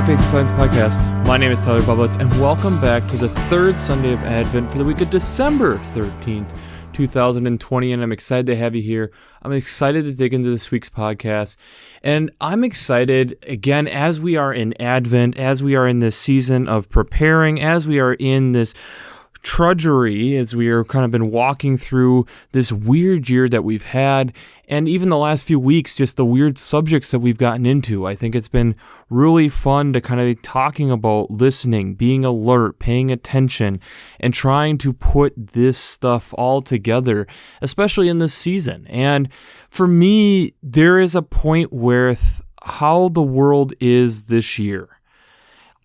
Faith and Science Podcast. My name is Tyler Bublitz, and welcome back to the third Sunday of Advent for the week of December 13th, 2020, and I'm excited to have you here. I'm excited to dig into this week's podcast, and I'm excited, again, as we are in Advent, as we are in this season of preparing, as we are in this trudgery, as we are kind of been walking through this weird year that we've had, and even the last few weeks, just the weird subjects that we've gotten into. I think it's been really fun to kind of be talking about listening, being alert, paying attention, and trying to put this stuff all together, especially in this season. And for me, there is a point where how the world is this year,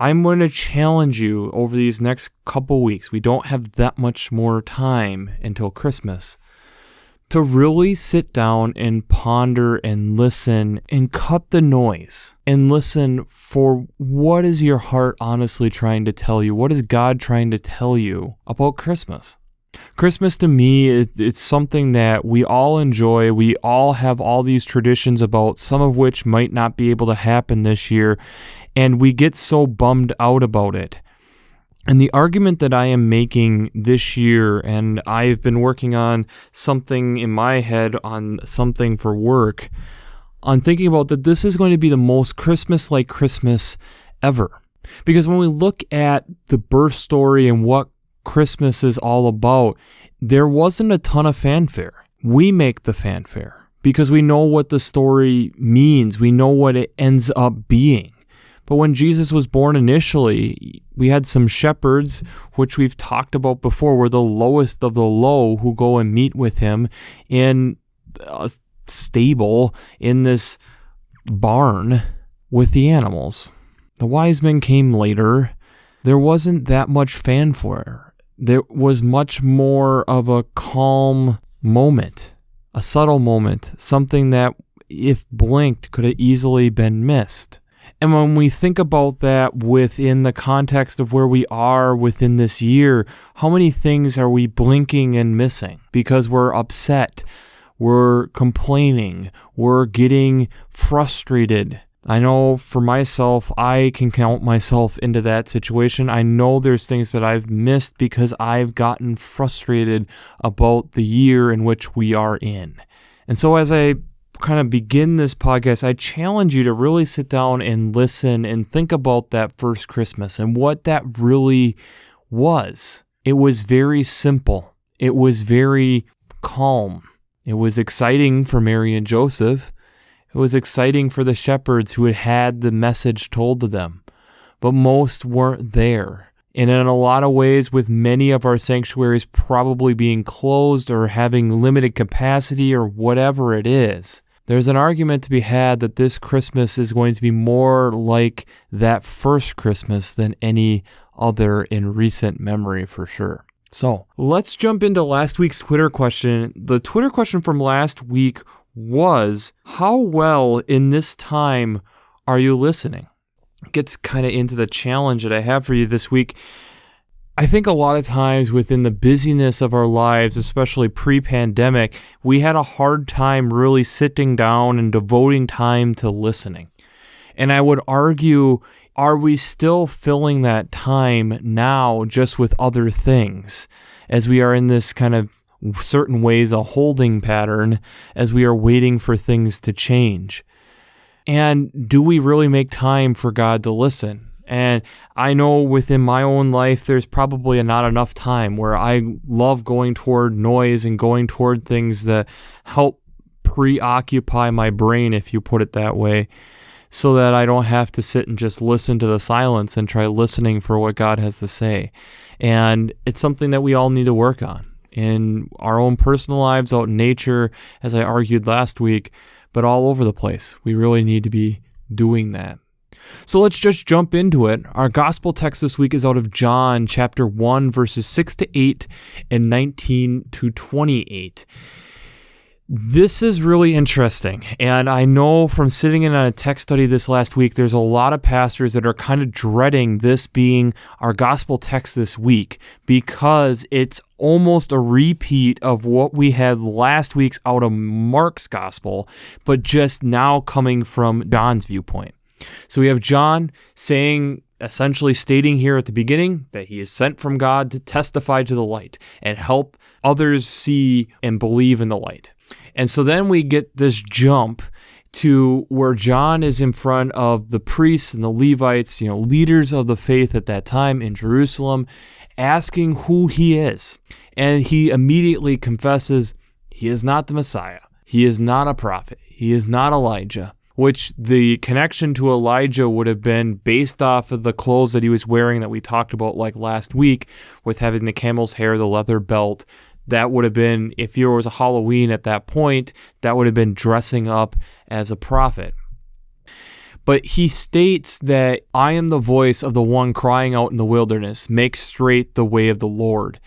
I'm going to challenge you over these next couple weeks. We don't have that much more time until Christmas to really sit down and ponder and listen and cut the noise and listen for what is your heart honestly trying to tell you? What is God trying to tell you about Christmas? Christmas to me, it's something that we all enjoy. We all have all these traditions about, some of which might not be able to happen this year, and we get so bummed out about it. And the argument that I am making this year, and I've been working on something in my head on something for work, on thinking about that this is going to be the most Christmas-like Christmas ever. Because when we look at the birth story and what Christmas is all about, there wasn't a ton of fanfare. We make the fanfare because we know what the story means. We know what it ends up being. But when Jesus was born initially, we had some shepherds, which we've talked about before, were the lowest of the low, who go and meet with him in a stable in this barn with the animals. The wise men came later. There wasn't that much fanfare. There was much more of a calm moment, a subtle moment, something that, if blinked, could have easily been missed. And when we think about that within the context of where we are within this year, how many things are we blinking and missing because we're upset, we're complaining, we're getting frustrated? I know for myself, I can count myself into that situation. I know there's things that I've missed because I've gotten frustrated about the year in which we are in. And so as I kind of begin this podcast, I challenge you to really sit down and listen and think about that first Christmas and what that really was. It was very simple. It was very calm. It was exciting for Mary and Joseph. It was exciting for the shepherds who had had the message told to them, but most weren't there. And in a lot of ways, with many of our sanctuaries probably being closed or having limited capacity or whatever it is, there's an argument to be had that this Christmas is going to be more like that first Christmas than any other in recent memory for sure. So let's jump into last week's Twitter question. The Twitter question from last week was, how well in this time are you listening? It gets kind of into the challenge that I have for you this week. I think a lot of times within the busyness of our lives, especially pre-pandemic, we had a hard time really sitting down and devoting time to listening. And I would argue, are we still filling that time now just with other things, as we are in this kind of certain ways a holding pattern as we are waiting for things to change? And do we really make time for God to listen? And I know within my own life, there's probably not enough time where I love going toward noise and going toward things that help preoccupy my brain, if you put it that way, so that I don't have to sit and just listen to the silence and try listening for what God has to say. And it's something that we all need to work on in our own personal lives, out in nature, as I argued last week, but all over the place. We really need to be doing that. So let's just jump into it. Our gospel text this week is out of John chapter 1, verses 6 to 8 and 19 to 28. This is really interesting, and I know from sitting in on a text study this last week, there's a lot of pastors that are kind of dreading this being our gospel text this week because it's almost a repeat of what we had last week's out of Mark's gospel, but just now coming from John's viewpoint. So we have John essentially stating here at the beginning that he is sent from God to testify to the light and help others see and believe in the light. And so then we get this jump to where John is in front of the priests and the Levites, leaders of the faith at that time in Jerusalem, asking who he is. And he immediately confesses he is not the Messiah. He is not a prophet. He is not Elijah, which the connection to Elijah would have been based off of the clothes that he was wearing that we talked about like last week, with having the camel's hair, the leather belt. That would have been, if there was a Halloween at that point, that would have been dressing up as a prophet. But he states that I am the voice of the one crying out in the wilderness, make straight the way of the Lord,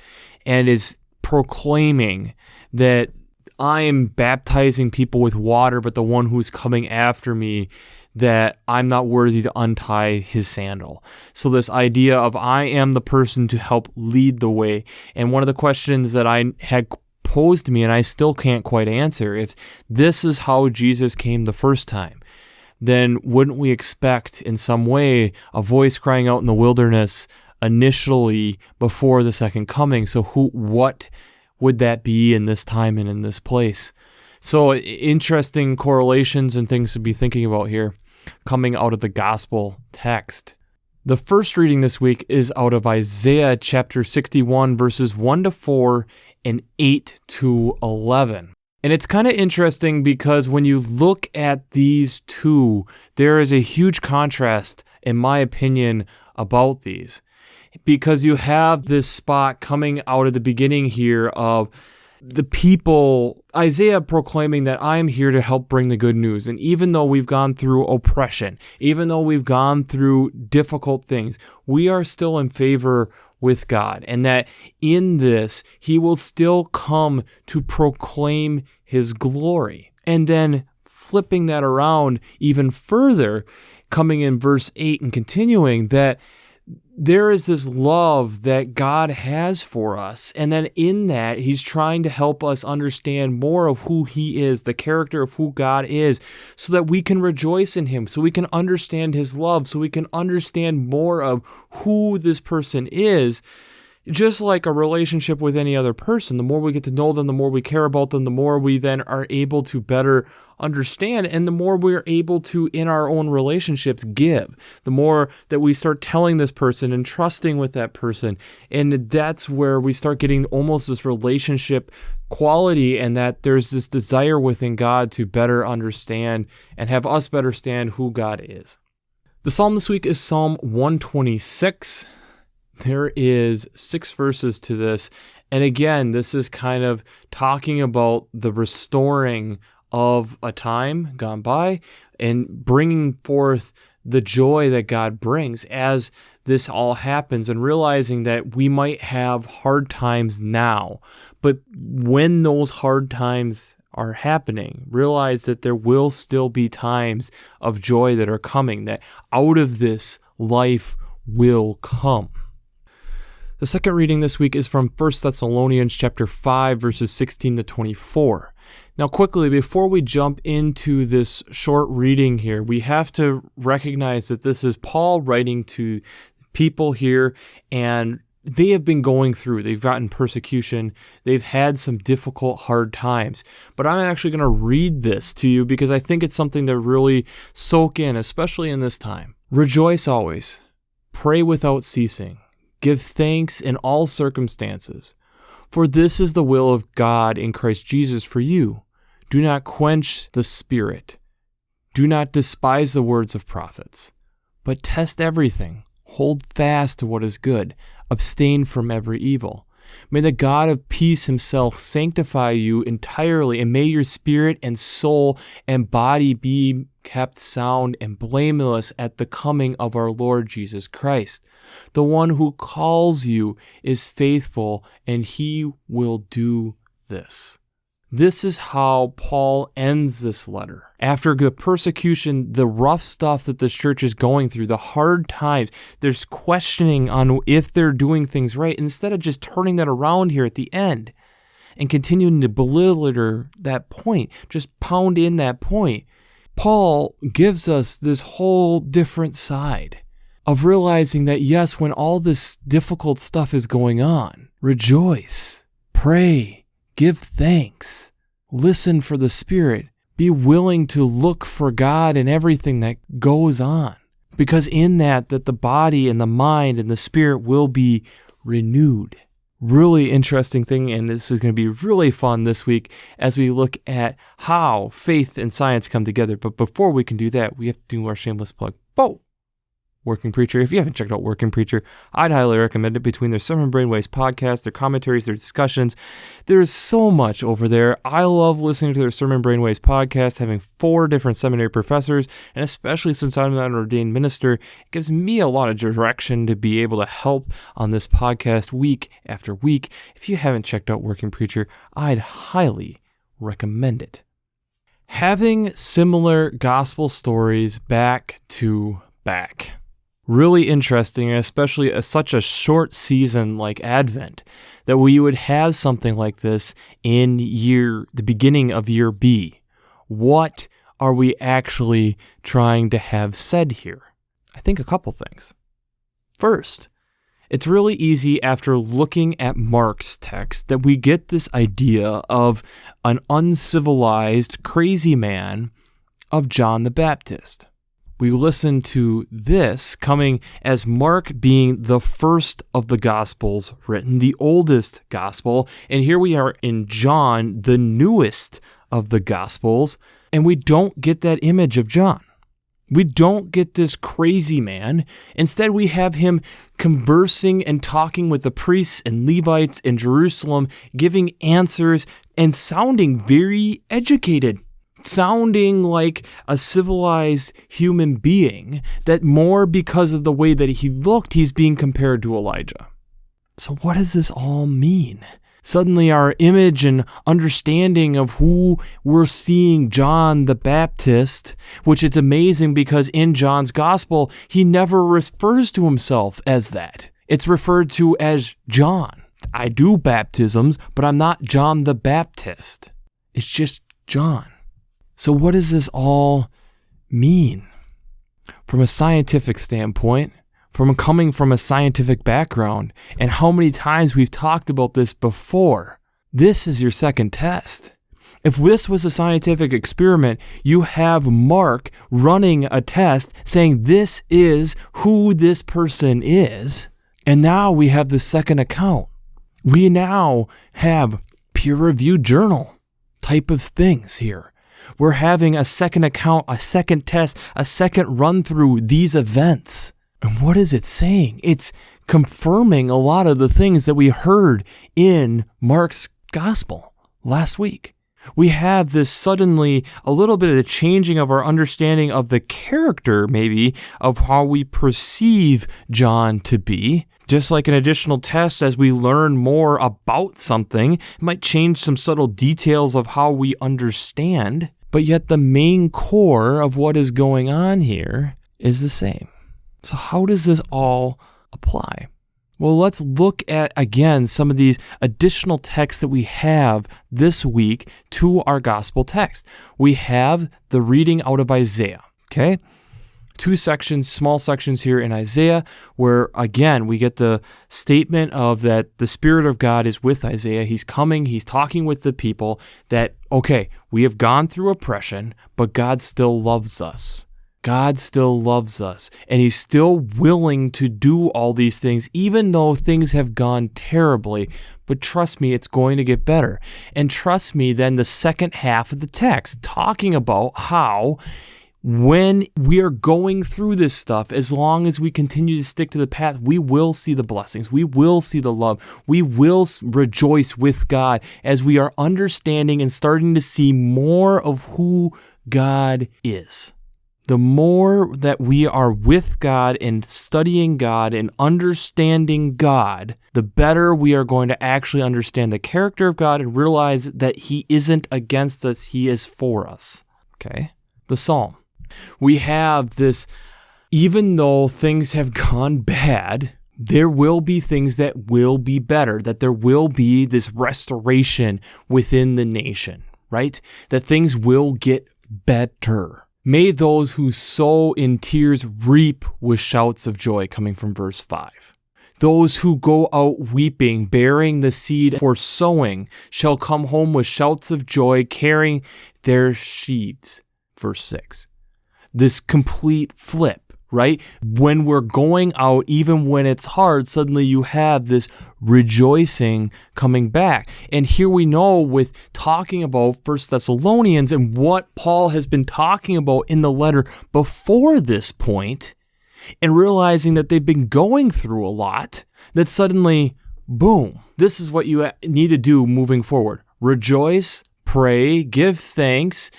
and is proclaiming that I am baptizing people with water, but the one who is coming after me, that I'm not worthy to untie his sandal. So this idea of I am the person to help lead the way. And one of the questions that I had posed to me, and I still can't quite answer, if this is how Jesus came the first time, then wouldn't we expect in some way a voice crying out in the wilderness initially before the second coming? So what would that be in this time and in this place? So interesting correlations and things to be thinking about here coming out of the gospel text. The first reading this week is out of Isaiah chapter 61, verses 1-4 and 8-11. And it's kind of interesting because when you look at these two, there is a huge contrast, in my opinion, about these. Because you have this spot coming out of the beginning here of the people, Isaiah proclaiming that I am here to help bring the good news. And even though we've gone through oppression, even though we've gone through difficult things, we are still in favor with God. And that in this, he will still come to proclaim his glory. And then flipping that around even further, coming in verse 8 and continuing, that there is this love that God has for us. And then in that, he's trying to help us understand more of who he is, the character of who God is, so that we can rejoice in him, so we can understand his love, so we can understand more of who this person is. Just like a relationship with any other person, the more we get to know them, the more we care about them, the more we then are able to better understand, and the more we're able to, in our own relationships, give. The more that we start telling this person and trusting with that person, and that's where we start getting almost this relationship quality, and that there's this desire within God to better understand and have us better understand who God is. The psalm this week is Psalm 126. There is 6 verses to this. And again, this is kind of talking about the restoring of a time gone by and bringing forth the joy that God brings as this all happens, and realizing that we might have hard times now, but when those hard times are happening, realize that there will still be times of joy that are coming, that out of this life will come. The second reading this week is from 1 Thessalonians chapter 5, verses 16-24. Now, quickly, before we jump into this short reading here, we have to recognize that this is Paul writing to people here, and they have been going through, they've gotten persecution, they've had some difficult, hard times. But I'm actually going to read this to you because I think it's something to really soak in, especially in this time. Rejoice always. Pray without ceasing. Give thanks in all circumstances, for this is the will of God in Christ Jesus for you. Do not quench the Spirit. Do not despise the words of prophets, but test everything. Hold fast to what is good. Abstain from every evil. May the God of peace himself sanctify you entirely, and may your spirit and soul and body be kept sound and blameless at the coming of our Lord Jesus Christ. The one who calls you is faithful, and he will do this. This is how Paul ends this letter. After the persecution, the rough stuff that this church is going through, the hard times, there's questioning on if they're doing things right. Instead of just turning that around here at the end and continuing to belittle that point, just pound in that point. Paul gives us this whole different side of realizing that, yes, when all this difficult stuff is going on, rejoice, pray, give thanks, listen for the Spirit, be willing to look for God in everything that goes on. Because in that the body and the mind and the spirit will be renewed. Really interesting thing, and this is going to be really fun this week as we look at how faith and science come together. But before we can do that, we have to do our shameless plug. Whoa! Working Preacher. If you haven't checked out Working Preacher, I'd highly recommend it. Between their Sermon Brainwaves podcast, their commentaries, their discussions, there is so much over there. I love listening to their Sermon Brainwaves podcast, having 4 different seminary professors, and especially since I'm not an ordained minister, it gives me a lot of direction to be able to help on this podcast week after week. If you haven't checked out Working Preacher, I'd highly recommend it. Having similar gospel stories back to back. Really interesting, and especially such a short season like Advent, that we would have something like this in the beginning of year B. What are we actually trying to have said here? I think a couple things. First, it's really easy after looking at Mark's text that we get this idea of an uncivilized, crazy man of John the Baptist. We listen to this coming as Mark being the first of the Gospels written, the oldest Gospel, and here we are in John, the newest of the Gospels, and we don't get that image of John. We don't get this crazy man. Instead, we have him conversing and talking with the priests and Levites in Jerusalem, giving answers and sounding very educated. Sounding like a civilized human being, that more because of the way that he looked, he's being compared to Elijah. So what does this all mean? Suddenly our image and understanding of who we're seeing John the Baptist, which it's amazing because in John's gospel, he never refers to himself as that. It's referred to as John. I do baptisms, but I'm not John the Baptist. It's just John. So what does this all mean? From a scientific standpoint, coming from a scientific background, and how many times we've talked about this before, this is your second test. If this was a scientific experiment, you have Mark running a test saying this is who this person is, and now we have the second account. We now have peer-reviewed journal type of things here. We're having a second account, a second test, a second run through these events. And what is it saying? It's confirming a lot of the things that we heard in Mark's gospel last week. We have this suddenly a little bit of the changing of our understanding of the character, maybe, of how we perceive John to be. Just like an additional test, as we learn more about something, it might change some subtle details of how we understand. But yet the main core of what is going on here is the same. So how does this all apply? Well, let's look at, again, some of these additional texts that we have this week to our gospel text. We have the reading out of Isaiah, okay? 2 sections, small sections here in Isaiah, where, again, we get the statement of that the Spirit of God is with Isaiah. He's coming, he's talking with the people that, okay, we have gone through oppression, but God still loves us. God still loves us, and he's still willing to do all these things, even though things have gone terribly. But trust me, it's going to get better. And trust me, then the second half of the text, talking about how when we are going through this stuff, as long as we continue to stick to the path, we will see the blessings. We will see the love. We will rejoice with God as we are understanding and starting to see more of who God is. The more that we are with God and studying God and understanding God, the better we are going to actually understand the character of God and realize that he isn't against us, he is for us. Okay? The Psalm. We have this, even though things have gone bad, there will be things that will be better, that there will be this restoration within the nation, right? That things will get better. May those who sow in tears reap with shouts of joy, coming from verse 5. Those who go out weeping, bearing the seed for sowing, shall come home with shouts of joy, carrying their sheaves. Verse 6. This complete flip, right? When we're going out, even when it's hard, suddenly you have this rejoicing coming back. And here we know with talking about 1 Thessalonians and what Paul has been talking about in the letter before this point, and realizing that they've been going through a lot, that suddenly, boom, this is what you need to do moving forward. Rejoice, pray, give thanks,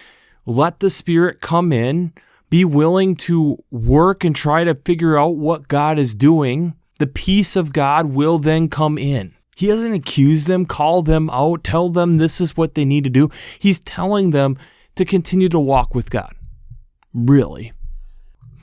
let the Spirit come in, be willing to work and try to figure out what God is doing. The peace of God will then come in. He doesn't accuse them, call them out, tell them this is what they need to do. He's telling them to continue to walk with God. Really.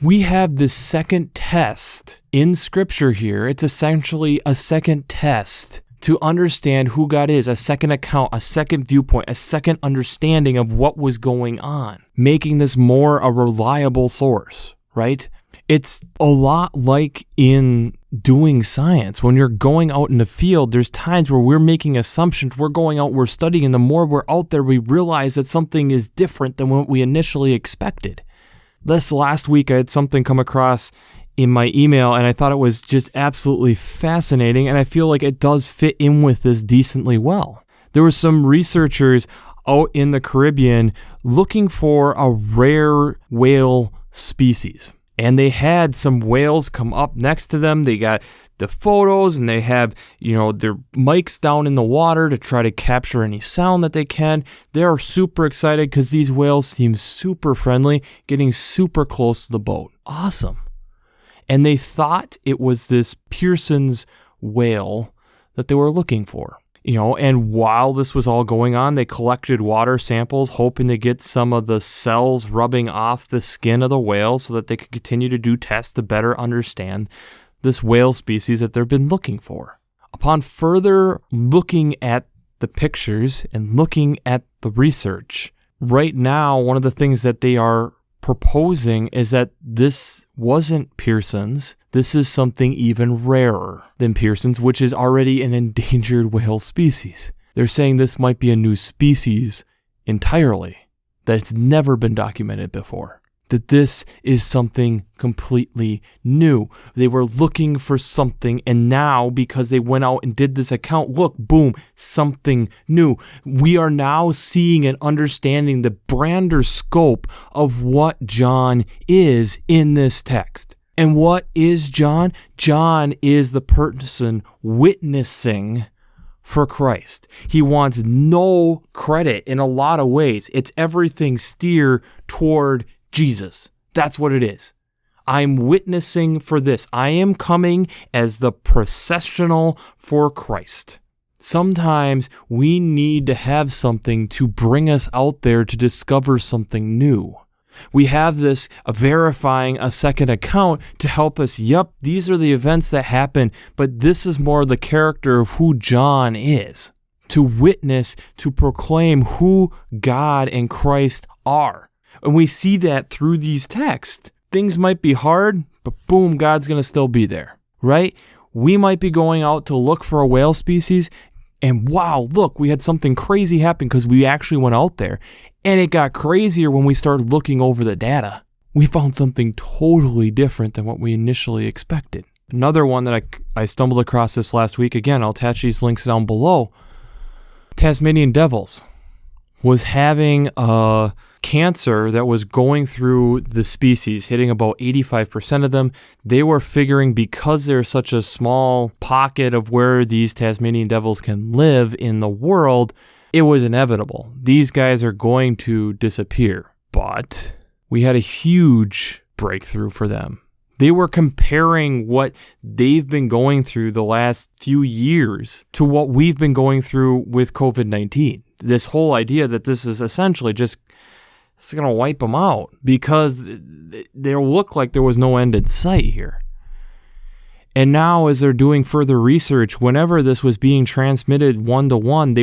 We have this second test in Scripture here. It's essentially a second test to understand who God is, a second account, a second viewpoint, a second understanding of what was going on, making this more a reliable source, right? It's a lot like in doing science. When you're going out in the field, there's times where we're making assumptions, we're going out, we're studying, and the more we're out there, we realize that something is different than what we initially expected. This last week, I had something come across in my email, and I thought it was just absolutely fascinating, and I feel like it does fit in with this decently well. There were some researchers out in the Caribbean looking for a rare whale species, and they had some whales come up next to them. They got the photos, and they have, their mics down in the water to try to capture any sound that they can. They're super excited because these whales seem super friendly, getting super close to the boat. Awesome. And they thought it was this Pearson's whale that they were looking for. And while this was all going on, they collected water samples, hoping to get some of the cells rubbing off the skin of the whale so that they could continue to do tests to better understand this whale species that they've been looking for. Upon further looking at the pictures and looking at the research, right now, one of the things that they are proposing is that this wasn't Pearson's. This is something even rarer than Pearson's, which is already an endangered whale species. They're saying this might be a new species entirely, that it's never been documented before. That this is something completely new. They were looking for something, and now, because they went out and did this account, look, boom, something new. We are now seeing and understanding the grander scope of what John is in this text. And what is John? John is the person witnessing for Christ. He wants no credit in a lot of ways. It's everything steer toward Jesus. That's what it is. I'm witnessing for this. I am coming as the processional for Christ. Sometimes we need to have something to bring us out there to discover something new. We have this verifying a second account to help us, these are the events that happen, but this is more the character of who John is. To witness, to proclaim who God and Christ are. And we see that through these texts. Things might be hard, but boom, God's going to still be there, right? We might be going out to look for a whale species, and wow, look, we had something crazy happen because we actually went out there. And it got crazier when we started looking over the data. We found something totally different than what we initially expected. Another one that I stumbled across this last week, again, I'll attach these links down below. Tasmanian devils was having a cancer that was going through the species, hitting about 85% of them. They were figuring because there's such a small pocket of where these Tasmanian devils can live in the world, it was inevitable. These guys are going to disappear. But we had a huge breakthrough for them. They were comparing what they've been going through the last few years to what we've been going through with COVID-19. This whole idea that this is essentially just it's going to wipe them out because they look like there was no end in sight here. And now as they're doing further research, whenever this was being transmitted one-to-one,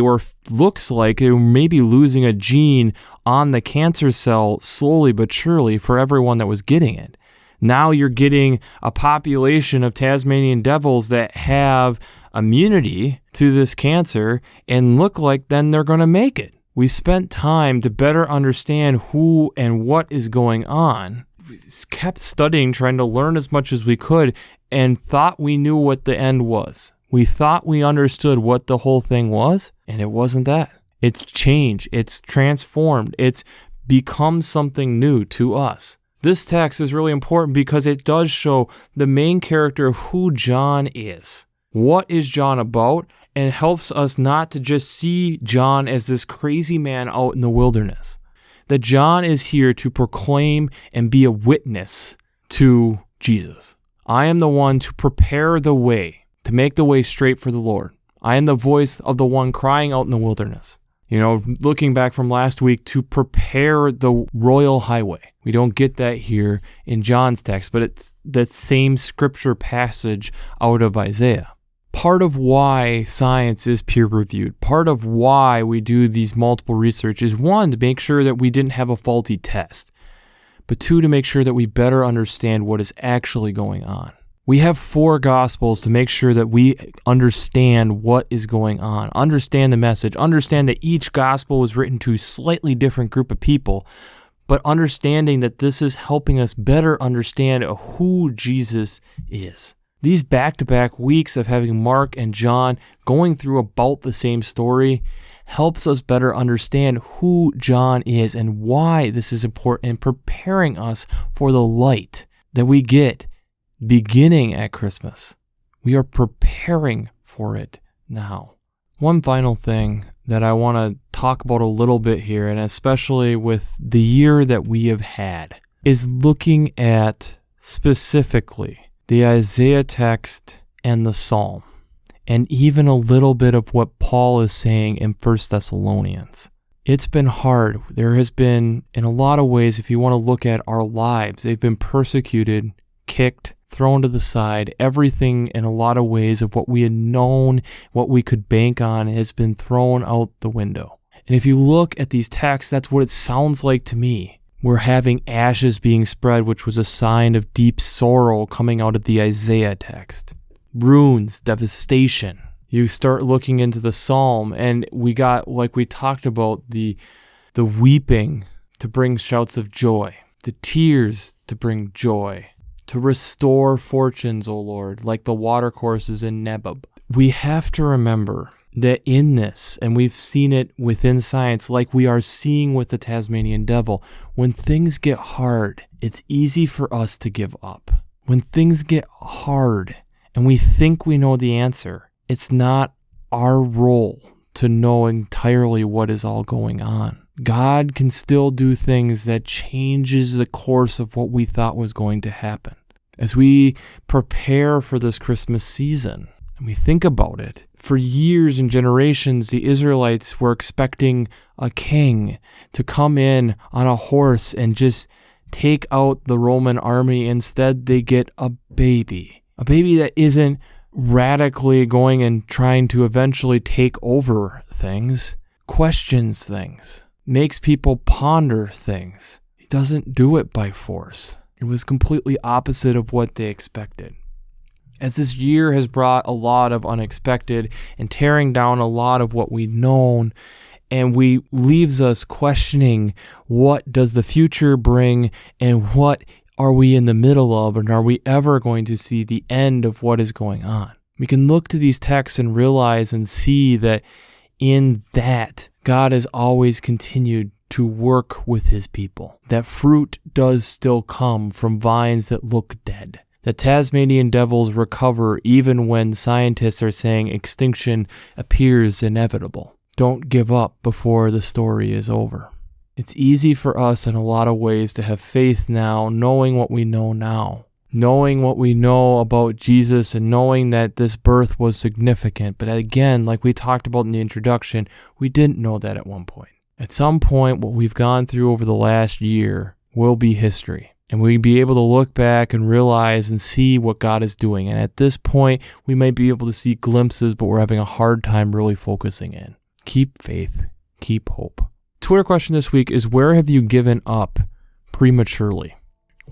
looks like they were maybe losing a gene on the cancer cell slowly but surely for everyone that was getting it. Now you're getting a population of Tasmanian devils that have immunity to this cancer and look like then they're going to make it. We spent time to better understand who and what is going on. We kept studying, trying to learn as much as we could, and thought we knew what the end was. We thought we understood what the whole thing was, and it wasn't that. It's changed. It's transformed. It's become something new to us. This text is really important because it does show the main character of who John is. What is John about? And helps us not to just see John as this crazy man out in the wilderness. That John is here to proclaim and be a witness to Jesus. I am the one to prepare the way, to make the way straight for the Lord. I am the voice of the one crying out in the wilderness. Looking back from last week, to prepare the royal highway. We don't get that here in John's text, but it's that same scripture passage out of Isaiah. Part of why science is peer-reviewed, part of why we do these multiple research is, one, to make sure that we didn't have a faulty test, but two, to make sure that we better understand what is actually going on. We have 4 Gospels to make sure that we understand what is going on, understand the message, understand that each Gospel was written to a slightly different group of people, but understanding that this is helping us better understand who Jesus is. These back-to-back weeks of having Mark and John going through about the same story helps us better understand who John is and why this is important in preparing us for the light that we get beginning at Christmas. We are preparing for it now. One final thing that I want to talk about a little bit here, and especially with the year that we have had, is looking at specifically the Isaiah text and the Psalm, and even a little bit of what Paul is saying in 1 Thessalonians. It's been hard. There has been, in a lot of ways, if you want to look at our lives, they've been persecuted, kicked, thrown to the side. Everything in a lot of ways of what we had known, what we could bank on, has been thrown out the window. And if you look at these texts, that's what it sounds like to me. We're having ashes being spread, which was a sign of deep sorrow coming out of the Isaiah text. Ruins, devastation. You start looking into the Psalm, and we got, like we talked about, the weeping to bring shouts of joy, the tears to bring joy, to restore fortunes, O Lord, like the watercourses in Nebab. We have to remember that in this, and we've seen it within science, like we are seeing with the Tasmanian devil, when things get hard, it's easy for us to give up. When things get hard and we think we know the answer, it's not our role to know entirely what is all going on. God can still do things that changes the course of what we thought was going to happen. As we prepare for this Christmas season, and we think about it, for years and generations, the Israelites were expecting a king to come in on a horse and just take out the Roman army. Instead, they get a baby that isn't radically going and trying to eventually take over things, questions things, makes people ponder things. He doesn't do it by force. It was completely opposite of what they expected. As this year has brought a lot of unexpected and tearing down a lot of what we've known, and leaves us questioning, what does the future bring, and what are we in the middle of, and are we ever going to see the end of what is going on? We can look to these texts and realize and see that in that, God has always continued to work with his people. That fruit does still come from vines that look dead. The Tasmanian devils recover even when scientists are saying extinction appears inevitable. Don't give up before the story is over. It's easy for us in a lot of ways to have faith now, knowing what we know now. Knowing what we know about Jesus and knowing that this birth was significant. But again, like we talked about in the introduction, we didn't know that at one point. At some point, what we've gone through over the last year will be history. And we'd be able to look back and realize and see what God is doing. And at this point, we might be able to see glimpses, but we're having a hard time really focusing in. Keep faith. Keep hope. Twitter question this week is, where have you given up prematurely?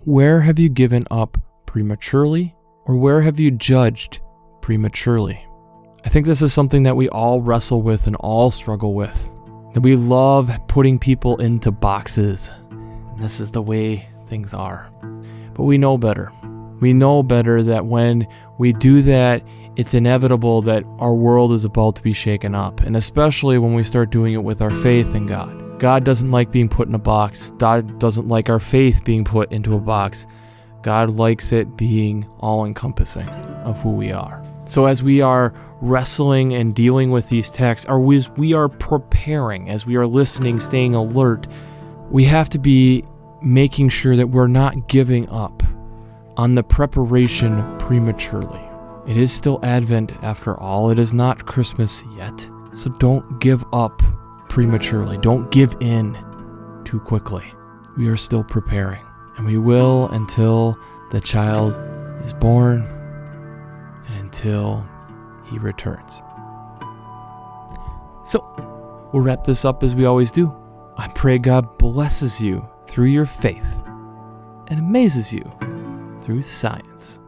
Where have you given up prematurely? Or where have you judged prematurely? I think this is something that we all wrestle with and all struggle with. That we love putting people into boxes. This is the way things are. But we know better. We know better that when we do that, it's inevitable that our world is about to be shaken up. And especially when we start doing it with our faith in God. God doesn't like being put in a box. God doesn't like our faith being put into a box. God likes it being all-encompassing of who we are. So as we are wrestling and dealing with these texts, or as we are preparing, as we are listening, staying alert, we have to be making sure that we're not giving up on the preparation prematurely. It is still Advent after all. It is not Christmas yet. So don't give up prematurely. Don't give in too quickly. We are still preparing, and we will until the child is born and until he returns. So we'll wrap this up as we always do. I pray God blesses you through your faith and amazes you through science.